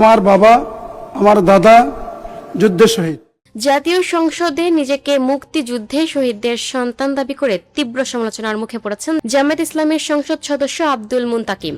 আমার বাবা, আমার দাদা যুদ্ধে শহীদ। জাতীয় সংসদে নিজেকে মুক্তিযুদ্ধে শহীদদের সন্তান দাবি করে তীব্র সমালোচনার মুখে পড়েছেন জামায়াত ইসলামের সংসদ সদস্য আব্দুল মুন্তাকিম।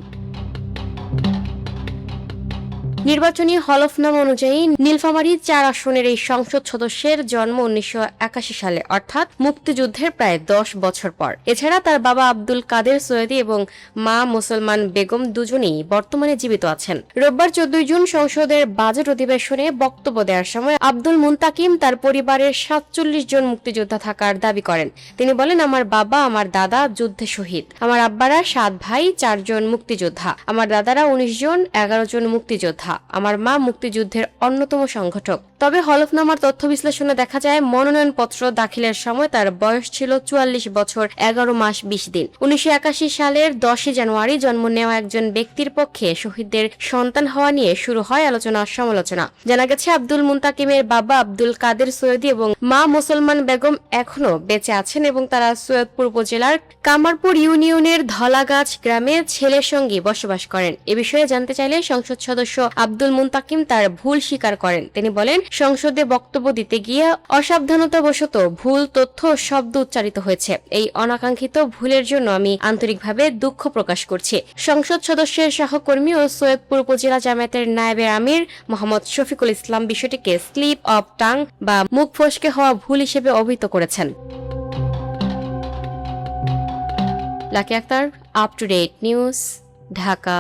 নির্বাচনী হলফনামা অনুযায়ী নীলফামারী ৪ আসনের এই সংসদ সদস্যের জন্ম ১৯৮১ সালে, অর্থাৎ মুক্তিযুদ্ধের প্রায় ১০ বছর পর। এছাড়া তার বাবা আব্দুল কাদের সৈয়দী এবং মা মুসলমান বেগম দুজনেই বর্তমানে জীবিত আছেন। রোববার ১৪ জুন সংসদের বাজেট অধিবেশনে বক্তব্য দেওয়ার সময় আব্দুল মুন্তাকিম তার পরিবারের ৪৭ জন মুক্তিযোদ্ধা থাকার দাবি করেন। তিনি বলেন, আমার বাবা, আমার দাদা যুদ্ধে শহীদ। আমার আব্বারা ৭ ভাই, ৪ জন মুক্তিযোদ্ধা। আমার দাদারা ১৯ জন, ১১ জন মুক্তিযোদ্ধা। আমার মা মুক্তিযুদ্ধের অন্যতম সংগঠক। তবে হলফনামার তথ্য বিশ্লেষণে দেখা যায়, মনোনয়নপত্র দাখিলের সময় তার বয়স ছিল ৪৪ বছর ১১ মাস ২০ দিন। ১৯৮১ সালের ১০ জানুয়ারি জন্ম নেওয়া একজন ব্যক্তির পক্ষে শহীদদের সন্তান হওয়া নিয়ে শুরু হয় আলোচনা সমালোচনা। জানা গেছে, আব্দুল মুন্তাকিমের বাবা আব্দুল কাদের সৈয়দী এবং মা মুসলমান বেগম এখনো বেঁচে আছেন এবং তারা সৈয়দপুর উপজেলার কামারপুর ইউনিয়নের ধলাগাছ গ্রামে ছেলের সঙ্গে বসবাস করেন। এ বিষয়ে জানতে চাইলে সংসদ সদস্য আব্দুল মুন্তাকিম তার ভুল স্বীকার করেন। তিনি বলেন, সংসদে বক্তব্য দিতে গিয়ে অসাবধানতাবশত ভুল তথ্য ও শব্দ উচ্চারিত হয়েছে। এই অনাকাঙ্ক্ষিত ভুলের জন্য আমি আন্তরিকভাবে দুঃখ প্রকাশ করছি। সংসদ সদস্যের সহকর্মী ও সৈয়দপুর উপজেলা জামায়াতের নায়েবে আমির মোহাম্মদ শফিকুল ইসলাম বিষয়টিকে স্লিপ অব টাং বা মুখ ফসকে হওয়া ভুল হিসেবে অভিহিত করেছেন। Lucky Akter, up to date news, Dhaka.